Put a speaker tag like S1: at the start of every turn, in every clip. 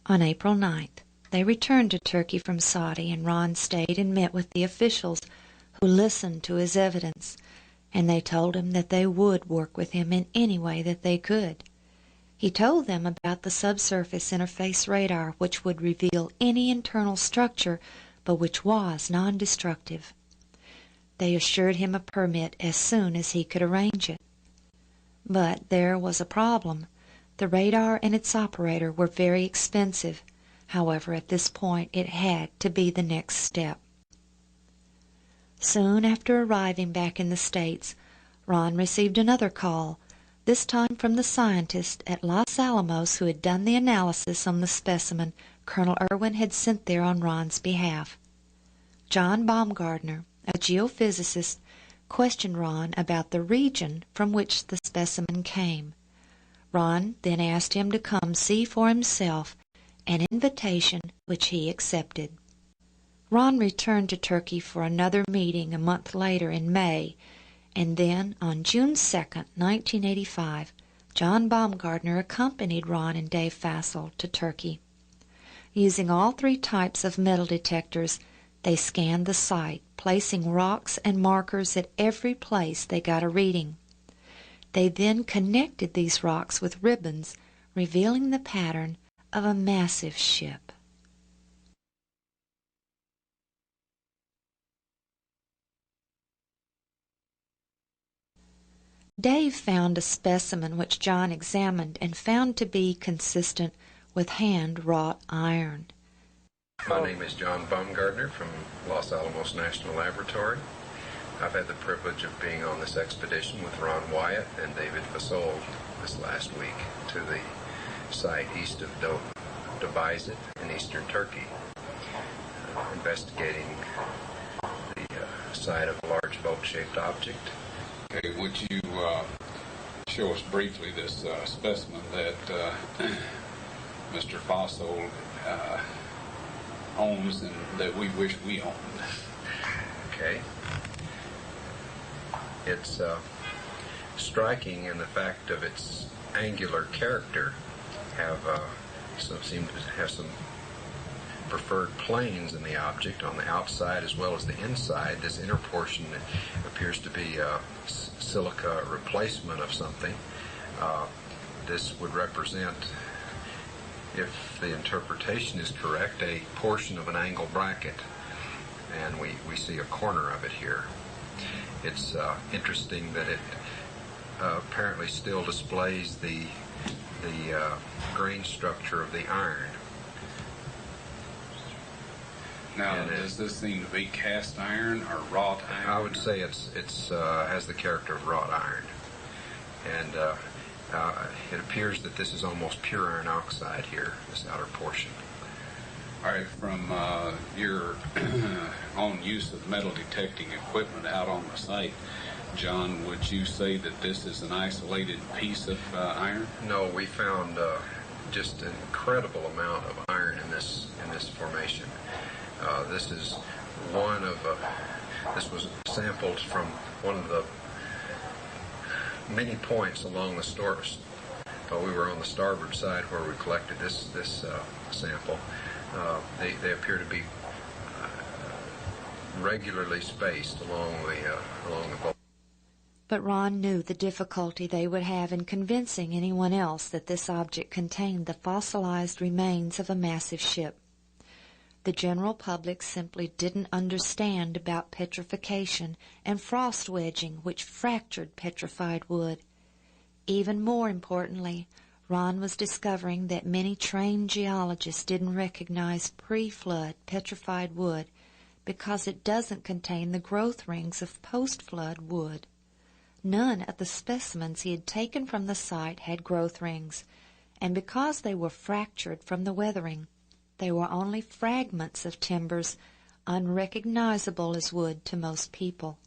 S1: On April 9th, they returned to Turkey from Saudi, and Ron stayed and met with the officials who listened to his evidence, and they told him that they would work with him in any way that they could. He told them about the subsurface interface radar, which would reveal any internal structure, but which was non-destructive. They assured him a permit as soon as he could arrange it. But there was a problem. The radar and its operator were very expensive. However, at this point, it had to be the next step. Soon after arriving back in the States, Ron received another call, this time from the scientist at Los Alamos who had done the analysis on the specimen Colonel Irwin had sent there on Ron's behalf. John Baumgartner, a geophysicist, questioned Ron about the region from which the specimen came. Ron then asked him to come see for himself, an invitation which he accepted. Ron returned to Turkey for another meeting a month later in May, and then on June 2nd, 1985, John Baumgartner accompanied Ron and Dave Fassel to Turkey. Using all three types of metal detectors, they scanned the site, placing rocks and markers at every place they got a reading. They then connected these rocks with ribbons, revealing the pattern of a massive ship. Dave found a specimen which John examined and found to be consistent with hand-wrought iron.
S2: My name is John Baumgartner from Los Alamos National Laboratory. I've had the privilege of being on this expedition with Ron Wyatt and David Fassel this last week to the site east of Dobizet in eastern Turkey, investigating the site of a large boat-shaped object.
S3: Okay, would you show us briefly this specimen that Mr. Fassel owns and that we wish we owned?
S2: Okay. It's striking in the fact of its angular character. Seem to have some preferred planes in the object on the outside as well as the inside. This inner portion appears to be a silica replacement of something. This would represent, if the interpretation is correct, a portion of an angle bracket, and we see a corner of it here. It's interesting that it apparently still displays the grain structure of the iron.
S3: Now, does this seem to be cast iron or wrought iron?
S2: I would say it's has the character of wrought iron, and it appears that this is almost pure iron oxide here, this outer portion.
S3: All right, from your own use of metal detecting equipment out on the site, John, would you say that this is an isolated piece of iron?
S2: No, we found just an incredible amount of iron in this formation. This is one of this was sampled from one of the many points along the stores. We were on the starboard side where we collected this sample. They appear to be regularly spaced along the boat.
S1: But Ron knew the difficulty they would have in convincing anyone else that this object contained the fossilized remains of a massive ship. The general public simply didn't understand about petrification and frost wedging, which fractured petrified wood. Even more importantly, Ron was discovering that many trained geologists didn't recognize pre-flood petrified wood because it doesn't contain the growth rings of post-flood wood. None of the specimens he had taken from the site had growth rings, and because they were fractured from the weathering, they were only fragments of timbers, unrecognizable as wood to most people.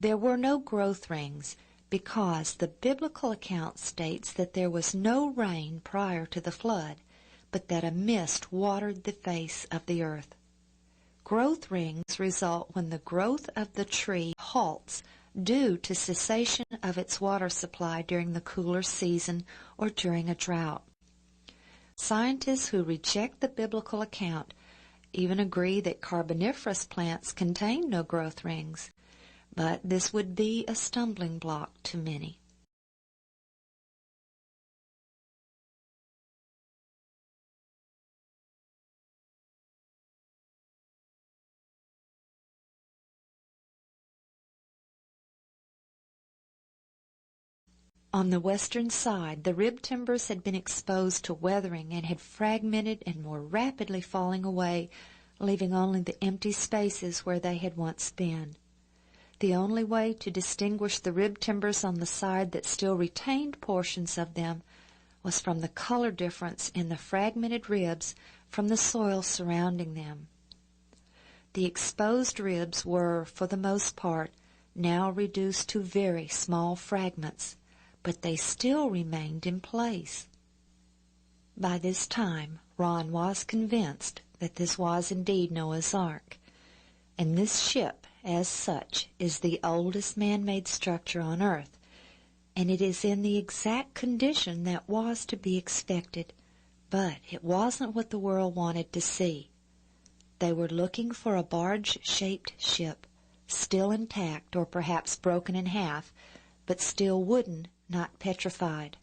S1: There were no growth rings because the biblical account states that there was no rain prior to the flood, but that a mist watered the face of the earth. Growth rings result when the growth of the tree halts due to cessation of its water supply during the cooler season or during a drought. Scientists who reject the biblical account even agree that carboniferous plants contain no growth rings, but this would be a stumbling block to many. On the western side, the rib timbers had been exposed to weathering and had fragmented and were rapidly falling away, leaving only the empty spaces where they had once been. The only way to distinguish the rib timbers on the side that still retained portions of them was from the color difference in the fragmented ribs from the soil surrounding them. The exposed ribs were, for the most part, now reduced to very small fragments, but they still remained in place. By this time, Ron was convinced that this was indeed Noah's Ark, and this ship, as such, is the oldest man-made structure on Earth, and it is in the exact condition that was to be expected, but it wasn't what the world wanted to see. They were looking for a barge-shaped ship, still intact or perhaps broken in half, but still wooden, not petrified.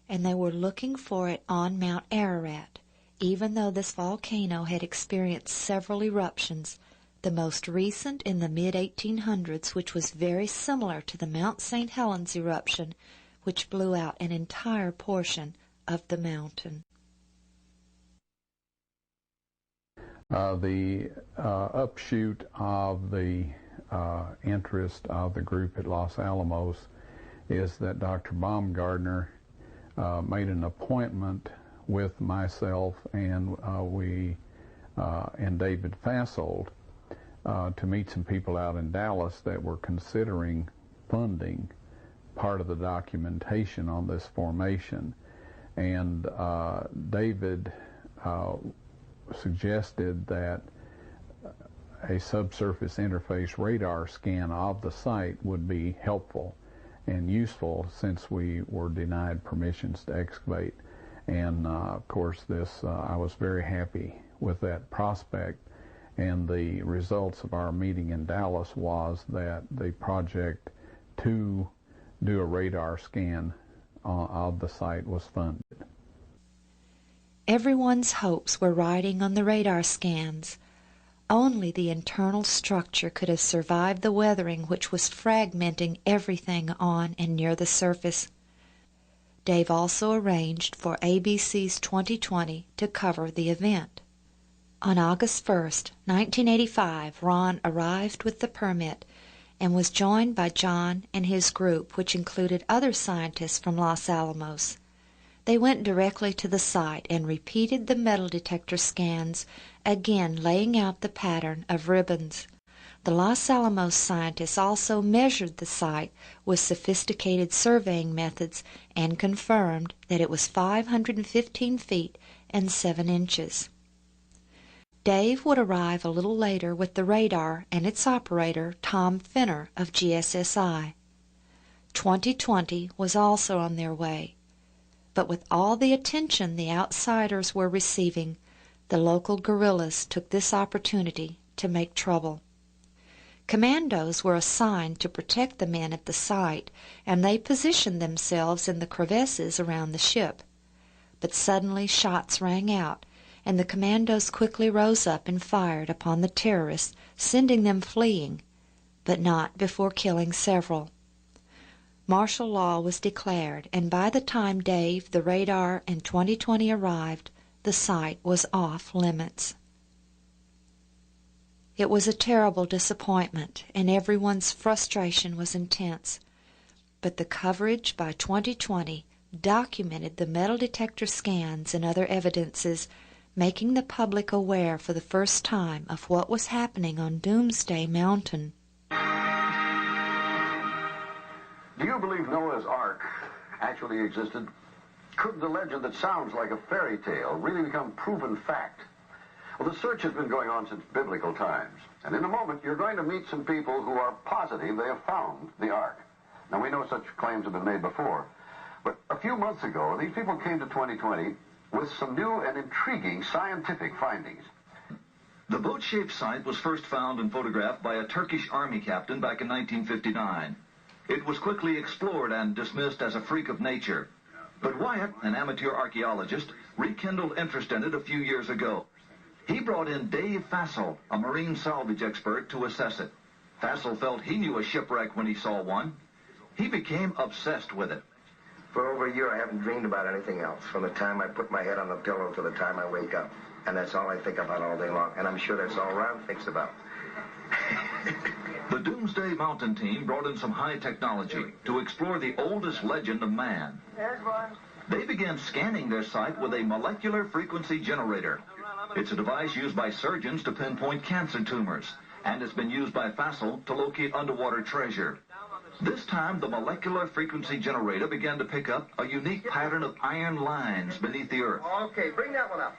S1: And they were looking for it on Mount Ararat, even though this volcano had experienced several eruptions, the most recent in the mid-1800s, which was very similar to the Mount St. Helens eruption, which blew out an entire portion of the mountain.
S4: The upshoot of the interest of the group at Los Alamos is that Dr. Baumgartner made an appointment with myself and David Fassold to meet some people out in Dallas that were considering funding part of the documentation on this formation. And David suggested that a subsurface interface radar scan of the site would be helpful and useful since we were denied permissions to excavate. And of course I was very happy with that prospect, and the results of our meeting in Dallas was that the project to do a radar scan of the site was funded.
S1: Everyone's hopes were riding on the radar scans. Only the internal structure could have survived the weathering which was fragmenting everything on and near the surface. Dave also arranged for ABC's 2020 to cover the event. On August 1st, 1985, Ron arrived with the permit and was joined by John and his group, which included other scientists from Los Alamos. They went directly to the site and repeated the metal detector scans, again laying out the pattern of ribbons. The Los Alamos scientists also measured the site with sophisticated surveying methods and confirmed that it was 515 feet and 7 inches. Dave would arrive a little later with the radar and its operator, Tom Finner of GSSI. 2020 was also on their way. But with all the attention the outsiders were receiving, the local guerrillas took this opportunity to make trouble. Commandos were assigned to protect the men at the site, and they positioned themselves in the crevasses around the ship. But suddenly shots rang out, and the commandos quickly rose up and fired upon the terrorists, sending them fleeing, but not before killing several. Martial law was declared, and by the time Dave, the radar, and 2020 arrived, the site was off limits. It was a terrible disappointment, and everyone's frustration was intense. But the coverage by 2020 documented the metal detector scans and other evidences, making the public aware for the first time of what was happening on Doomsday Mountain.
S5: Do you believe Noah's Ark actually existed? Could the legend that sounds like a fairy tale really become proven fact? Well, the search has been going on since biblical times. And in a moment, you're going to meet some people who are positive they have found the Ark. Now, we know such claims have been made before. But a few months ago, these people came to 2020 with some new and intriguing scientific findings.
S6: The boat-shaped site was first found and photographed by a Turkish army captain back in 1959. It was quickly explored and dismissed as a freak of nature. But Wyatt, an amateur archaeologist, rekindled interest in it a few years ago. He brought in Dave Fassel, a marine salvage expert, to assess it. Fassel felt he knew a shipwreck when he saw one. He became obsessed with it.
S7: For over a year, I haven't dreamed about anything else, from the time I put my head on the pillow to the time I wake up. And that's all I think about all day long. And I'm sure that's all Ron thinks about.
S6: The Doomsday Mountain team brought in some high technology to explore the oldest legend of man. They began scanning their site with a molecular frequency generator. It's a device used by surgeons to pinpoint cancer tumors, and it's been used by Fassel to locate underwater treasure. This time, the molecular frequency generator began to pick up a unique pattern of iron lines beneath the earth.
S7: Okay, bring that one up.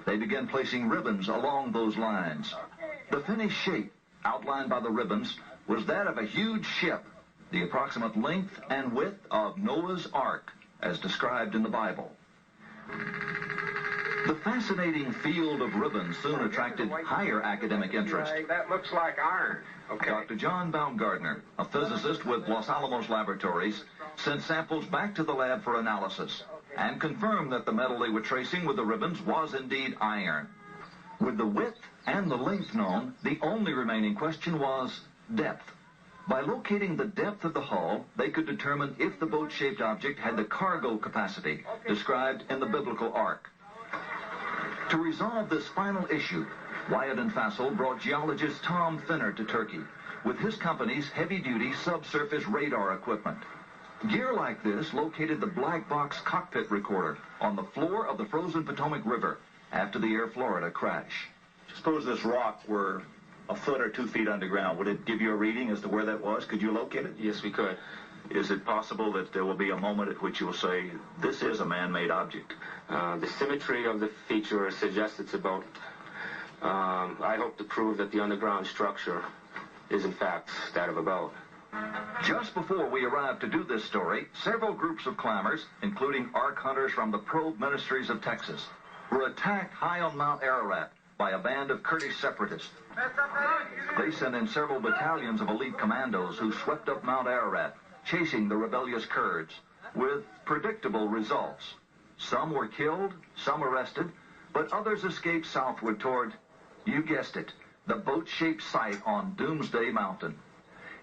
S6: They began placing ribbons along those lines. The finished shape, outlined by the ribbons, was that of a huge ship, the approximate length and width of Noah's Ark, as described in the Bible. The fascinating field of ribbons soon attracted higher academic interest.
S2: That looks like iron. Okay.
S6: Dr. John Baumgartner, a physicist with Los Alamos Laboratories, sent samples back to the lab for analysis and confirmed that the metal they were tracing with the ribbons was indeed iron. With the width and the length known, the only remaining question was depth. By locating the depth of the hull, they could determine if the boat-shaped object had the cargo capacity described in the biblical Ark. To resolve this final issue, Wyatt and Fassel brought geologist Tom Finner to Turkey with his company's heavy-duty subsurface radar equipment. Gear like this located the black box cockpit recorder on the floor of the frozen Potomac River after the Air Florida crash.
S8: Suppose this rock were a foot or 2 feet underground. Would it give you a reading as to where that was? Could you locate it?
S9: Yes, we could.
S8: Is it possible that there will be a moment at which you will say, this is a man-made object?
S9: The symmetry of the feature suggests it's a boat. I hope to prove that the underground structure is in fact that of a boat.
S6: Just before we arrived to do this story, several groups of climbers, including Ark hunters from the Probe Ministries of Texas, were attacked high on Mount Ararat by a band of Kurdish separatists. They sent in several battalions of elite commandos who swept up Mount Ararat, chasing the rebellious Kurds, with predictable results. Some were killed, some arrested, but others escaped southward toward, you guessed it, the boat-shaped site on Doomsday Mountain.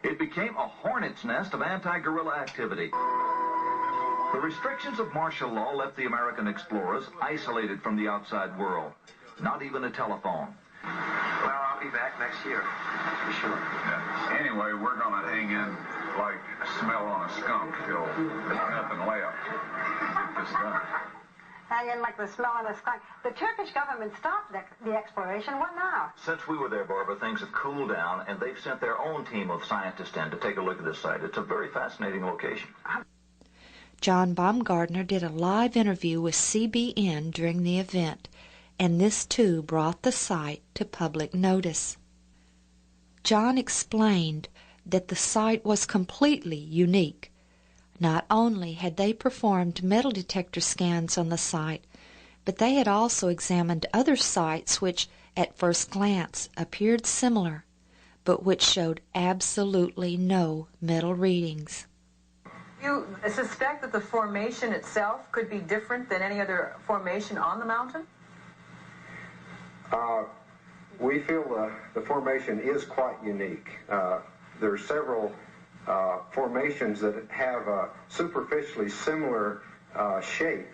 S6: It became a hornet's nest of anti-guerrilla activity. The restrictions of martial law left the American explorers isolated from the outside world. Not even a telephone.
S7: Well, I'll be back next year, for sure.
S10: Yeah. Anyway, we're going to hang in like smell on a skunk till there's nothing left. Get this done.
S11: Hang in like the smell on a skunk. The Turkish government stopped the exploration. What now?
S8: Since we were there, Barbara, things have cooled down, and they've sent their own team of scientists in to take a look at this site. It's a very fascinating location.
S1: John Baumgartner did a live interview with CBN during the event, and this too brought the site to public notice. John explained that the site was completely unique. Not only had they performed metal detector scans on the site, but they had also examined other sites which, at first glance, appeared similar, but which showed absolutely no metal readings.
S12: You suspect that the formation itself could be different than any other formation on the mountain?
S2: We feel the formation is quite unique. There are several formations that have a superficially similar shape,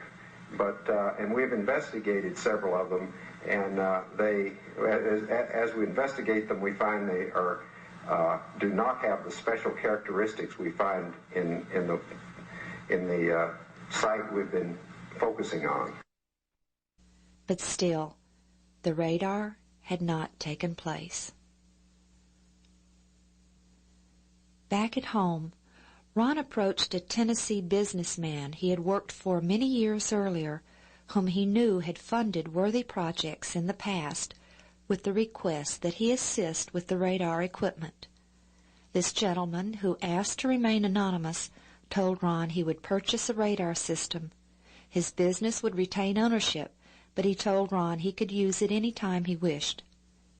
S2: but and we've investigated several of them, and they, as we investigate them, we find they are do not have the special characteristics we find in the site we've been focusing on.
S1: But still, the radar had not taken place. Back at home, Ron approached a Tennessee businessman he had worked for many years earlier, whom he knew had funded worthy projects in the past, with the request that he assist with the radar equipment. This gentleman, who asked to remain anonymous, told Ron he would purchase a radar system. His business would retain ownership, but he told Ron he could use it any time he wished.